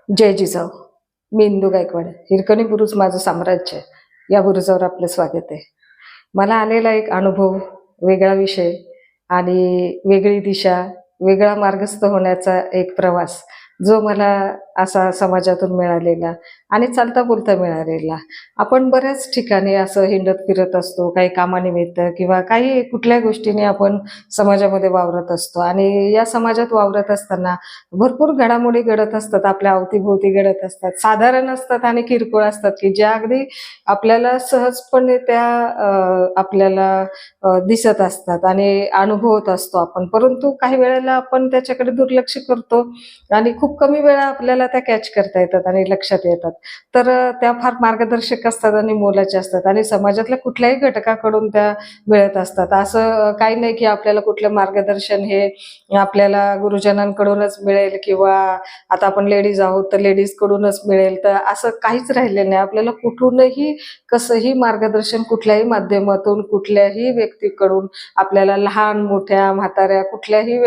जय जिजाऊ. मी इंदू गायकवाड. हिरकणी बुरुज माझं साम्राज्य. या बुरुजावर आपलं स्वागत आहे. मला आलेला एक अनुभव, वेगळा विषय आणि वेगळी दिशा, वेगळा मार्गस्थ होण्याचा एक प्रवास, जो मला असा समाजातून मिळालेला आणि चालता बोलता मिळालेला. आपण बऱ्याच ठिकाणी असं हिंडत फिरत असतो, काही कामानिमित्त किंवा काही कुठल्या गोष्टीने आपण समाजामध्ये वावरत असतो आणि या समाजात वावरत असताना भरपूर घडामोडी घडत असतात, आपल्या अवतीभोवती घडत असतात. साधारण असतात आणि किरकोळ असतात, की ज्या अगदी आपल्याला सहजपणे त्या आपल्याला दिसत असतात आणि अनुभवत असतो आपण. परंतु काही वेळेला आपण त्याच्याकडे दुर्लक्ष करतो आणि खूप कमी वेळा आपल्याला त्या कॅच करता येतात आणि लक्षात येतात. तर त्या फार मार्गदर्शक असतात आणि मोलाच्या असतात आणि समाजातल्या कुठल्याही घटकाकडून त्या मिळत असतात. असं काही नाही, की आपल्याला कुठलं मार्गदर्शन हे आपल्याला गुरुजनांकडूनच मिळेल किंवा आता आपण लेडीज आहोत तर लेडीजकडूनच मिळेल, तर असं काहीच राहिलेलं नाही. आपल्याला कुठूनही कसंही मार्गदर्शन कुठल्याही माध्यमातून, कुठल्याही व्यक्तीकडून, आपल्याला लहान, मोठ्या, म्हाताऱ्या कुठल्याही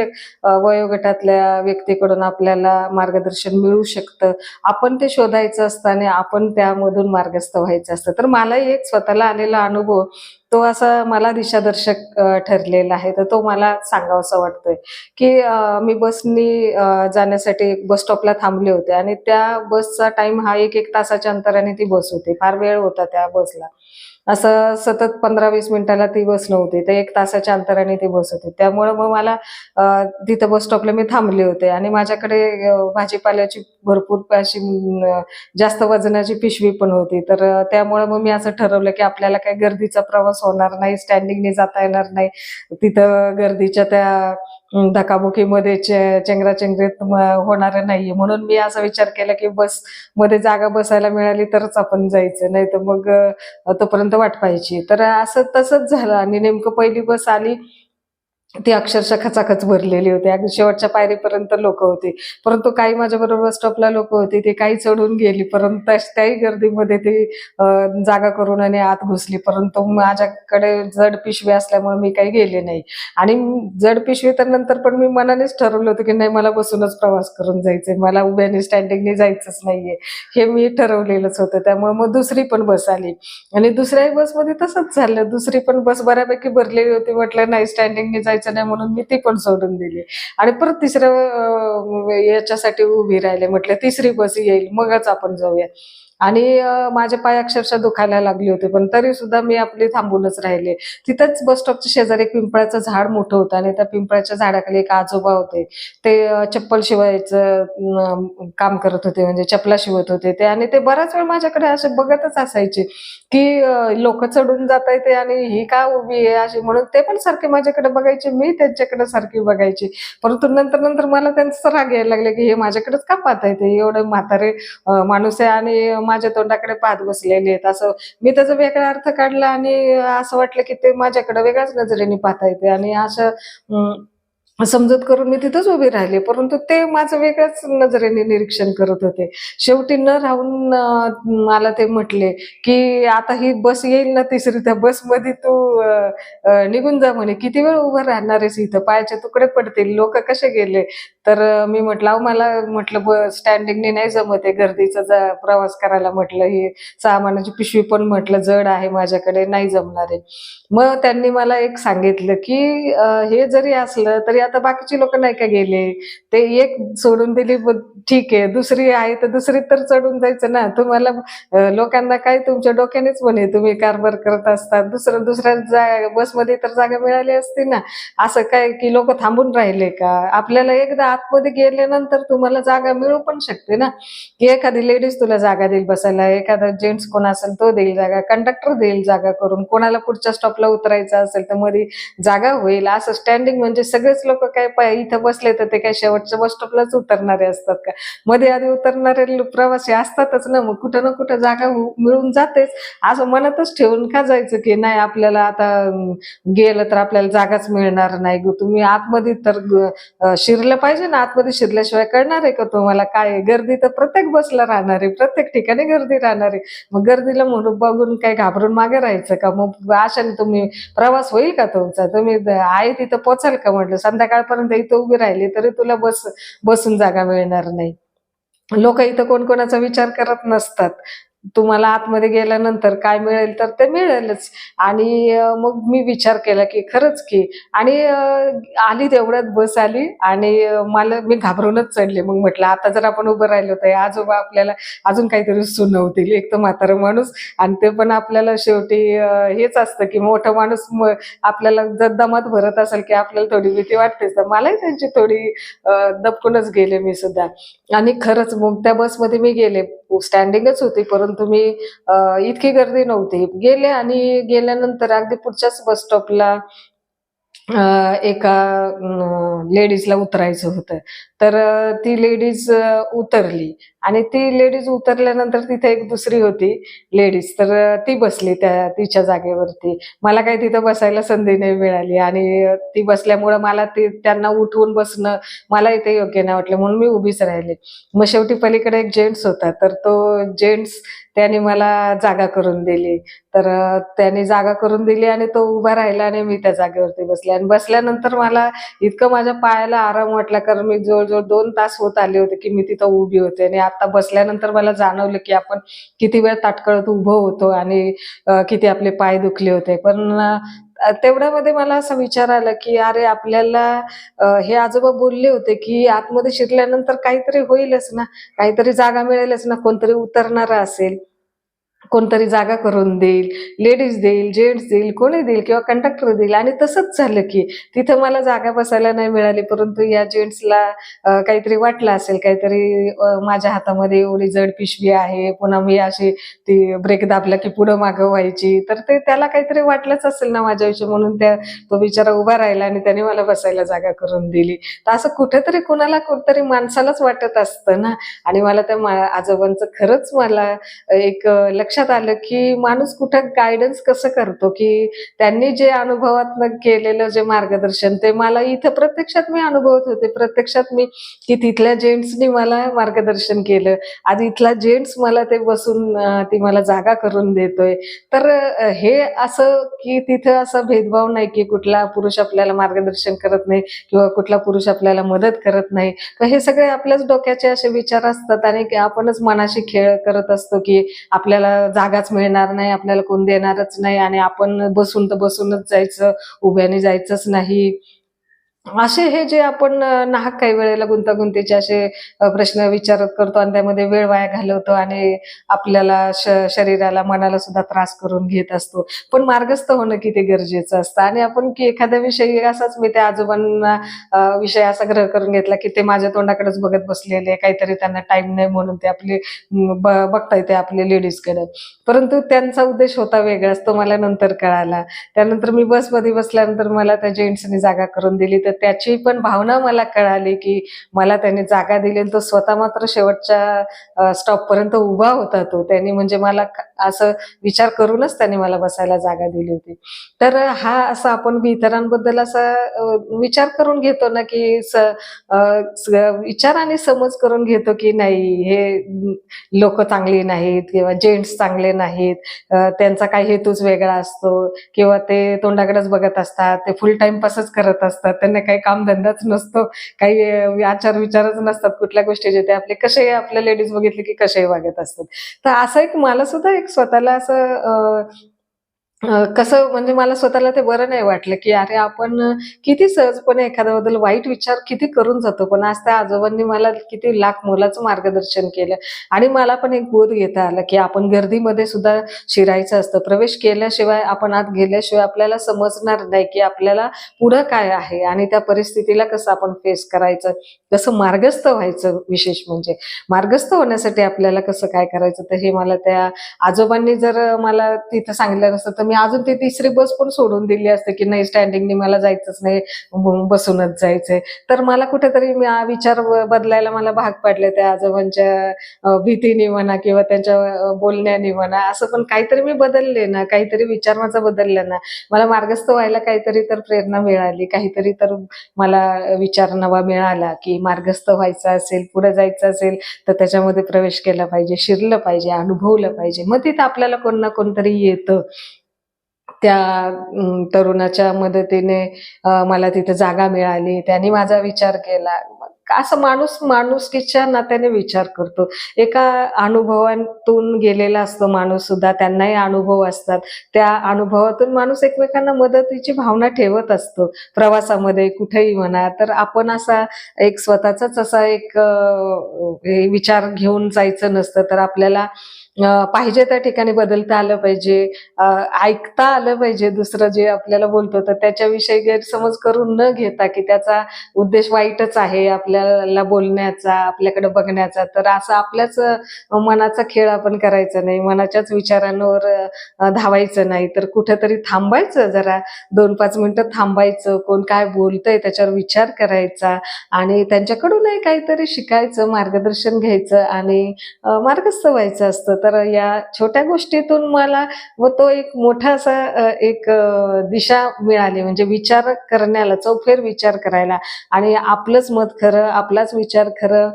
वयोगटातल्या व्यक्तीकडून आपल्याला मार्गदर्शन मिळू शकतं. आपण ते शोधायचं असतं आणि आपण त्यामधून मार्गस्थ व्हायचं असतं. तर मलाही एक स्वतःला आलेला अनुभव तो असा मला दिशादर्शक ठरलेला आहे. तर तो मला सांगावासा वाटतोय, की मी बसनी जाण्यासाठी बस स्टॉपला थांबले होते आणि त्या बसचा टाईम हा 1-1 तासाच्या अंतराने ती बस होती. फार वेळ होता त्या बसला. असं सतत 15-20 मिनिटाला ती बस नव्हती. तर 1 तासाच्या अंतराने ती बस होती. त्यामुळं मग मला तिथं बस स्टॉपला मी थांबले होते आणि माझ्याकडे भाजीपाल्याची भरपूर अशी जास्त वजनाची पिशवी पण होती. तर त्यामुळं मग मी असं ठरवलं, की आपल्याला काही गर्दीचा प्रवास होणार नाही, स्टँडिंगने जाता येणार नाही. तिथं गर्दीच्या त्या धकाबुकीमध्ये चेंगराचेंगरीत होणारं नाहीये. म्हणून मी असा विचार केला, की बसमध्ये जागा बसायला मिळाली तरच आपण जायचं, नाहीतर मग तोपर्यंत वाट पाहायची. तर असं तसंच झालं आणि नेमकं पहिली बस आली. ती अक्षरशः खचाखच भरलेली होती. अगदी शेवटच्या पायरीपर्यंत लोकं होती. परंतु काही माझ्याबरोबर बस स्टॉपला लोकं होती. ती काही चढून गेली, परंतु त्याही गर्दीमध्ये ती अ, जागा करून आणि आत घुसली. परंतु माझ्याकडे जड पिशवी असल्यामुळे मी काही गेले नाही. आणि जड पिशवी तर नंतर पण मी मनानेच ठरवलं होतं, की नाही मला बसूनच प्रवास करून जायचंय. मला उभ्याने स्टँडिंगने जायचंच नाहीये. हे मी ठरवलेलंच होतं. त्यामुळे मग दुसरी पण बस आली आणि दुसऱ्याही बसमध्ये तसंच झालं. दुसरी पण बस बऱ्यापैकी भरलेली होती. म्हटलं नाही स्टँडिंगने जायचं नाही म्हणून मी ती पण सोडून दिली आणि परत तिसऱ्या याच्यासाठी उभी राहिले. म्हटलं तिसरी बस येईल मगच आपण जाऊया. आणि माझे पाय अक्षरशः दुखायला लागले होते, पण तरी सुद्धा मी आपली थांबूनच राहिले. तिथंच बस स्टॉपच्या शेजारी एक पिंपळाचं झाड मोठं होतं आणि त्या पिंपळाच्या झाडाखाली एक आजोबा होते. ते चप्पल शिवायचं काम करत होते, म्हणजे चपला शिवत होते ते आणि ते बराच वेळ माझ्याकडे असे बघतच असायचे, की लोकं चढून जातायत आणि ही का उभी आहे अशी, म्हणून ते पण सारखे माझ्याकडे बघायचे, मी त्यांच्याकडे सारखी बघायची. परंतु नंतर मला त्यांचा राग यायला लागला, की हे माझ्याकडेच का पाहतायत? हे एवढे म्हातारे माणूस आहे आणि माझ्या तोंडाकडे पाहत बसलेले आहेत. असं मी त्याचा वेगळा अर्थ काढला आणि असं वाटलं, की ते माझ्याकडे वेगळ्याच नजरेने पाहतायत आणि असं समजूत करून मी तिथंच उभी राहिले. परंतु ते माझं वेगळ्याच नजरेने निरीक्षण करत होते. शेवटी न राहून मला ते म्हटले, की "आता ही बस येईल ना तिसरी, त्या बसमध्ये तू अ, निघून जा म्हणे. किती वेळ उभं राहणार आहेस इथं? पायाचे तुकडे पडतील. लोकं कसे गेले?" तर मी म्हटलं, "अहो मला म्हटलं स्टँडिंगने नाही जमत आहे गर्दीचा प्रवास करायला." म्हटलं, "ही सामानाची पिशवी पण म्हटलं जड आहे माझ्याकडे, नाही जमणार आहे." मग त्यांनी मला एक सांगितलं, की हे जरी असलं तरी आता बाकीची लोकं नाही का गेले. ते एक सोडून दिली ठीक आहे. दुसरी आहे तर दुसरीत तर चढून जायचं ना. तुम्हाला लोकांना काय तुमच्या डोक्यानेच म्हणे तुम्ही कारभार करत असतात. दुसऱ्या बसमध्ये तर जागा मिळाली असती ना. असं काय की लोकं थांबून राहिले का? आपल्याला एकदा आतमध्ये गेल्यानंतर तुम्हाला जागा मिळू पण शकते ना, की एखादी लेडीज तुला जागा देईल बसायला, एखादा जेंट्स कोण असेल तो देईल जागा, कंडक्टर देईल जागा करून. कोणाला पुढच्या स्टॉपला उतरायचं असेल तर मध्ये जागा होईल. असं स्टँडिंग म्हणजे सगळेच लोकं काय इथं बसले तर ते काय शेवटच्या बस स्टॉपलाच उतरणारे असतात का? मध्ये आधी उतरणारे प्रवासी असतातच ना, मग कुठं ना कुठं जागा मिळून जातेच. असं मनातच ठेवून का जायचं, की नाही आपल्याला आता गेलं तर आपल्याला जागाच मिळणार नाही. तुम्ही आतमध्ये तर शिरलं पाहिजे ना, आतमध्ये शिरल्याशिवाय कळणार आहे का तुम्हाला काय आहे? गर्दी तर प्रत्येक बसला राहणार आहे, प्रत्येक ठिकाणी गर्दी राहणार आहे. मग गर्दीला म्हणून बघून काय घाबरून मागे राहायचं का? मग अशाने तुम्ही प्रवास होईल का तुमचा? तुम्ही आहे तिथं पोहोचाल का म्हटलं? संध्याकाळपर्यंत इथं उभी राहिली तरी तुला बसून जागा मिळणार नाही. लोक इथं कोण कोणाचा विचार करत नसतात. तुम्हाला आतमध्ये गेल्यानंतर काय मिळेल तर ते मिळेलच. आणि मग मी विचार केला की खरंच की. आणि आली तेवढ्यात बस आली आणि मी घाबरूनच चढले. मग म्हटलं आता जर आपण उभं राहिलो तर आजोबा आपल्याला अजून काहीतरी सुनावतील. एक तर म्हातारा माणूस आणि ते पण आपल्याला शेवटी हेच असतं की मोठा माणूस आपल्याला जर दमात भरत असेल की आपल्याला थोडी भीती वाटतेच. तर मलाही त्यांची थोडी दबकूनच गेले मी सुद्धा. आणि खरंच मग त्या बसमध्ये मी गेले. स्टँडिंगच होती, परंतु मी इतकी गर्दी नव्हती. गेले आणि गेल्यानंतर अगदी पुढच्याच बस स्टॉपला एका लेडीजला उतरायचं होतं. तर ती लेडीज उतरली आणि ती लेडीज उतरल्यानंतर तिथे एक दुसरी होती लेडीज. तर ती बसली तिच्या जागेवरती. मला काही तिथं बसायला संधी नाही मिळाली आणि ती बसल्यामुळं मला त्यांना उठवून बसणं मला इथे योग्य नाही वाटलं, म्हणून मी उभीच राहिले. मग शेवटी पलीकडे एक जेंट्स होता, तर तो जेंट्स त्याने मला जागा करून दिली. तर त्याने जागा करून दिली आणि तो उभा राहिला आणि मी त्या जागेवरती बसले. आणि बसल्यानंतर मला इतकं माझ्या पायाला आराम वाटला, कारण मी जवळजवळ 2 तास होत आले होते की मी तिथं उभी होते. आणि आता बसल्यानंतर मला जाणवलं की आपण किती वेळ ताटकळत उभं होतो आणि किती आपले पाय दुखले होते. पण तेवढ्यामध्ये मला असा विचार आला की अरे आपल्याला हे आजोबा बोलले होते की आतमध्ये शिरल्यानंतर काहीतरी होईलच ना, काहीतरी जागा मिळेलच ना, कोणतरी उतरणार असेल, कोणतरी जागा करून देईल, लेडीज देईल, जेंट्स देईल, कोणी देईल किंवा कंडक्टर देईल. आणि तसंच झालं की तिथं मला जागा बसायला नाही मिळाली, परंतु या जेंट्सला काहीतरी वाटलं असेल, काहीतरी माझ्या हातामध्ये एवढी जड पिशवी आहे, पुन्हा मी अशी ती ब्रेक दाबला की पुढं मागं व्हायची, तर ते त्याला काहीतरी वाटलंच असेल ना माझ्याविषयी, म्हणून तो बिचारा उभा राहिला आणि त्याने मला बसायला जागा करून दिली. तर असं कुठेतरी कुणाला कुठतरी माणसालाच वाटत असतं ना. आणि मला त्या आजोबांचं खरंच मला एक लक्षात आलं की माणूस कुठं गाईडन्स कसं करतो, की त्यांनी जे अनुभवातनं केलेलं जे मार्गदर्शन ते मला इथं प्रत्यक्षात मी अनुभवत होते. प्रत्यक्षात मी की तिथल्या जेंट्सनी मला मार्गदर्शन केलं. आज इथला जेंट्स मला ते बसून ती मला जागा करून देतोय. तर हे असं की तिथं असा भेदभाव नाही की कुठला पुरुष आपल्याला मार्गदर्शन करत नाही किंवा कुठला पुरुष आपल्याला मदत करत नाही. तर हे सगळे आपल्याच डोक्याचे असे विचार असतात आणि आपणच मनाशी खेळ करत असतो की आपल्याला जागाच मिळणार नाही, आपल्याला कोण देणारच नाही आणि आपण बसून तर बसूनच जायचं, उभ्याने जायचंच नाही. असे हे जे आपण नाहक काही वेळेला गुंतागुंतीचे असे प्रश्न विचारत करतो आणि त्यामध्ये वेळ वाया घालवतो आणि आपल्याला शरीराला, मनाला सुद्धा त्रास करून घेत असतो. पण मार्गस्थ होणं किती गरजेचं असतं. आणि आपण की एखाद्या विषयी असाच मी त्या आजोबांना विषय असा ग्रह करून घेतला की ते माझ्या तोंडाकडेच बघत बसलेले, काहीतरी त्यांना टाईम नाही म्हणून ते आपले बघताय ते आपले लेडीजकडे. परंतु त्यांचा उद्देश होता वेगळाच, तो मला नंतर कळाला. त्यानंतर मी बसमध्ये बसल्यानंतर मला त्या जेंट्सनी जागा करून दिली, तर त्याची पण भावना मला कळाली की मला त्याने जागा दिली आणि तो स्वतः मात्र शेवटच्या स्टॉपपर्यंत उभा होता. त्याने म्हणजे मला असं विचार करूनच त्याने मला बसायला जागा दिली होती. तर हा असा आपण इतरांबद्दल असा विचार करून घेतो ना की विचार आणि समज करून घेतो की नाही हे लोक चांगली नाहीत किंवा जेंट्स चांगले नाहीत, त्यांचा काही हेतूच वेगळा असतो किंवा ते तोंडाकडेच बघत असतात, ते फुल टाइमपासच करत असतात, त्यांना काही कामधंदाच नसतो, काही आचार विचारच नसतात कुठल्या गोष्टीचे, ते आपले कसे आपल्या लेडीज बघितले की कसेही वागत असतात. तर असं एक मला सुद्धा एक स्वतःला असं कसं म्हणजे मला स्वतःला ते बरं नाही वाटलं, की अरे आपण किती सहजपणे एखाद्याबद्दल वाईट विचार किती करून जातो. पण आज त्या आजोबांनी मला किती लाख मोलाचं मार्गदर्शन केलं आणि मला पण एक बोध घेता आला, की आपण गर्दीमध्ये सुद्धा शिरायचं असतं. प्रवेश केल्याशिवाय, आपण आत गेल्याशिवाय आपल्याला समजणार नाही, की आपल्याला पुढं काय आहे आणि त्या परिस्थितीला कसं आपण फेस करायचं, कसं मार्गस्थ व्हायचं. विशेष म्हणजे मार्गस्थ होण्यासाठी आपल्याला कसं काय करायचं, तर हे मला त्या आजोबांनी जर मला तिथं सांगितलं नसतं तर मी अजून ती तिसरी बस पण सोडून दिली असते, की नाही स्टँडिंगनी मला जायचंच नाही, बसूनच जायचंय. तर मला कुठेतरी मी विचार बदलायला मला भाग पाडले त्या आजोबांच्या भीतीने म्हणा किंवा त्यांच्या बोलण्याने म्हणा. असं पण काहीतरी मी बदलले ना, काहीतरी विचार माझा बदलला ना, मला मार्गस्थ व्हायला काहीतरी तर प्रेरणा मिळाली, काहीतरी तर मला विचार नवा मिळाला, की मार्गस्थ व्हायचं असेल, पुढे जायचं असेल तर त्याच्यामध्ये प्रवेश केला पाहिजे, शिरलं पाहिजे, अनुभवलं पाहिजे. मग तिथं आपल्याला कोण ना कोणतरी येतं. त्या तरुणाच्या मदतीने मला तिथे जागा मिळाली. त्याने माझा विचार केला. असं माणूस माणुसकीच्या नात्याने विचार करतो. एका अनुभवातून गेलेला असतो माणूस सुद्धा, त्यांनाही अनुभव असतात. त्या अनुभवातून माणूस एकमेकांना मदतीची भावना ठेवत असतो. प्रवासामध्ये कुठेही म्हणा, तर आपण असा एक स्वतःचाच असा एक हे विचार घेऊन जायचं नसतं. तर आपल्याला पाहिजे त्या ठिकाणी बदलता आलं पाहिजे, अ, ऐकता आलं पाहिजे दुसरं जे आपल्याला बोलतो, तर त्याच्याविषयी गैरसमज करून न घेता, की त्याचा उद्देश वाईटच आहे आपल्याला बोलण्याचा, आपल्याकडे बघण्याचा, तर असं आपल्याच मनाचा खेळ आपण करायचा नाही. मनाच्याच विचारांवर धावायचं नाही, तर कुठेतरी थांबायचं जरा 2-5 मिनिटं थांबायचं. कोण काय बोलतंय त्याच्यावर विचार करायचा आणि त्यांच्याकडूनही काहीतरी शिकायचं, मार्गदर्शन घ्यायचं आणि मार्गस्थ व्हायचं असतं. तर या छोट्या गोष्टीतून मला व तो एक मोठा असा एक दिशा मिळाली, म्हणजे विचार करण्याला, चौफेर विचार करायला आणि आपलंच मत खरं, आपलाच विचार खरं,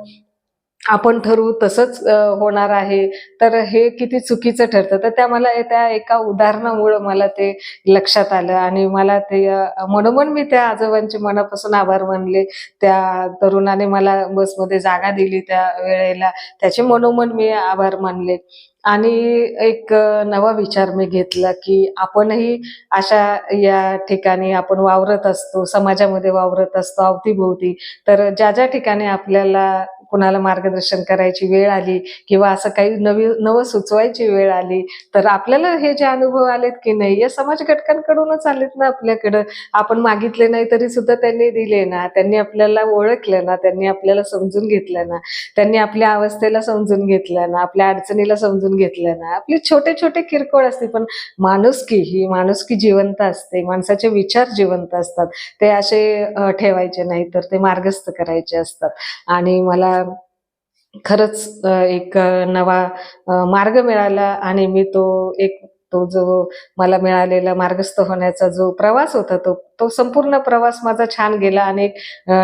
आपण ठरवू तसंच होणार आहे, तर हे किती चुकीचं ठरतं. तर त्या एका उदाहरणामुळं मला ते लक्षात आलं आणि मला ते मनोमन मी त्या आजोबांचे मनापासून आभार मानले. त्या तरुणाने मला बसमध्ये जागा दिली त्या वेळेला, त्याचे मनोमन मी आभार मानले. आणि एक नवा विचार मी घेतला, की आपणही अशा या ठिकाणी आपण वावरत असतो, समाजामध्ये वावरत असतो अवतीभोवती. तर ज्या ठिकाणी आपल्याला कुणाला मार्गदर्शन करायची वेळ आली किंवा असं काही नवं सुचवायची वेळ आली, तर आपल्याला हे जे अनुभव आलेत की नाही, या समाज घटकांकडूनच आलेत ना आपल्याकडं. आपण मागितले नाही तरी सुद्धा त्यांनी दिले ना, त्यांनी आपल्याला ओळखलं ना, त्यांनी आपल्याला समजून घेतलं ना, त्यांनी आपल्या अवस्थेला समजून घेतलं ना, आपल्या अडचणीला समजून घेतलं ना. आपले छोटे-छोटे किरकोळ असते, पण ही माणुसकी जिवंत असते. माणसाचे विचार जिवंत असतात. ते असे ठेवायचे नाही, तर ते मार्गस्थ करायचे असतात. आणि मला खरंच एक नवा मार्ग मिळाला आणि मी तो जो मला मिळालेला मार्गस्थ होण्याचा जो प्रवास होता, तो तो संपूर्ण प्रवास माझा छान गेला आणि एक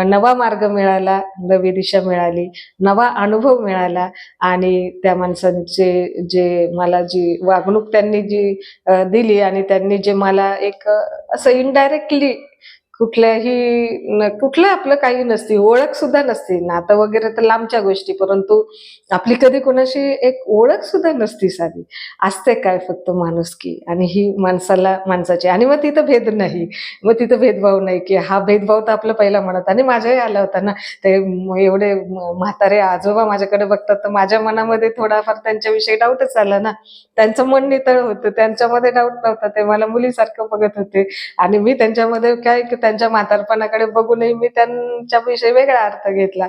नवा मार्ग मिळाला, नवी दिशा मिळाली, नवा अनुभव मिळाला आणि त्या माणसांचे जे मला जी वागणूक त्यांनी जी दिली आणि त्यांनी जे मला एक असं इनडायरेक्टली कुठलं आपलं काही नसती, ओळख सुद्धा नसती, नातं वगैरे तर लांबच्या गोष्टी, परंतु आपली कधी कोणाशी एक ओळख सुद्धा नसती साधी. असते काय फक्त माणुसकी आणि ही माणसाची आणि मग तिथं भेद नाही. मग तिथं भेदभाव नाही, की हा भेदभाव तर आपला पहिला मनात आणि माझ्याही आला होता ना. ते एवढे म्हातारे आजोबा माझ्याकडे बघतात, तर माझ्या मनामध्ये थोडाफार त्यांच्याविषयी डाऊटच आला ना. त्यांचं मन नितळ होतं, त्यांच्यामध्ये डाऊट नव्हता. ते मला मुलीसारखं बघत होते आणि मी त्यांच्यामध्ये काय, की त्यांच्या म्हातारपणाकडे बघूनही मी त्यांच्याविषयी वेगळा अर्थ घेतला.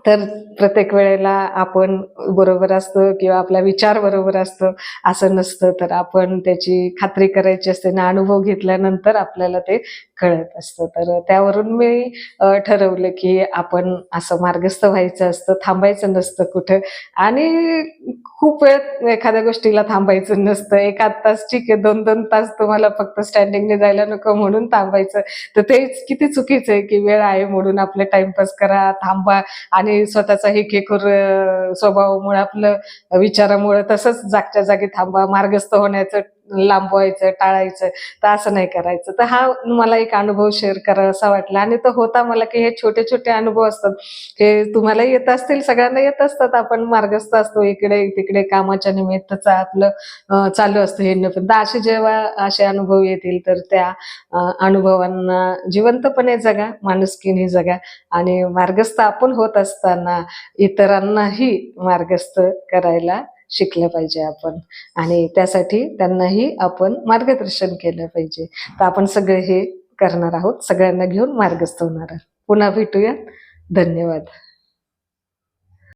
तर प्रत्येक वेळेला आपण बरोबर असतो किंवा आपला विचार बरोबर असतो असं नसतं. तर आपण त्याची खात्री करायची असते आणि अनुभव घेतल्यानंतर आपल्याला ते कळत असतं. तर त्यावरून मी ठरवलं की आपण असं मार्गस्थ व्हायचं असतं, थांबायचं नसतं कुठं आणि खूप वेळ एखाद्या गोष्टीला थांबायचं नसतं. 1 तास ठीक आहे, 2-2 तास तुम्हाला फक्त स्टँडिंगने जायला नको म्हणून थांबायचं. तर तेच किती चुकीचं आहे, की वेळ आहे म्हणून आपलं टाईमपास करा, थांबा आणि स्वतःचा हेकेखोर स्वभावामुळे आपलं विचारामुळे तसंच जागच्या जागी थांबा, मार्गस्थ होण्याचं लांबवायचं, टाळायचं, तर असं नाही करायचं. तर हा मला एक अनुभव शेअर करावासा वाटला आणि तो होता मला, की हे छोटे-छोटे अनुभव असतात. हे तुम्हालाही येत असतील, सगळ्यांना येत असतात. आपण मार्गस्थ असतो इकडे-तिकडे कामाच्या निमित्ताचं आपलं चालू असतं हिंडणं. पण असे जेव्हा असे अनुभव येतील, तर त्या अनुभवांना जिवंतपणे जगा, माणुसकीने जगा आणि मार्गस्थ आपण होत असताना इतरांनाही मार्गस्थ करायला शिकलं पाहिजे आपण आणि त्यासाठी त्यांनाही आपण मार्गदर्शन केलं पाहिजे. तर आपण सगळे हे करणार आहोत. सगळ्यांना घेऊन मार्गस्थ होणार आहोत. पुन्हा भेटूया. धन्यवाद.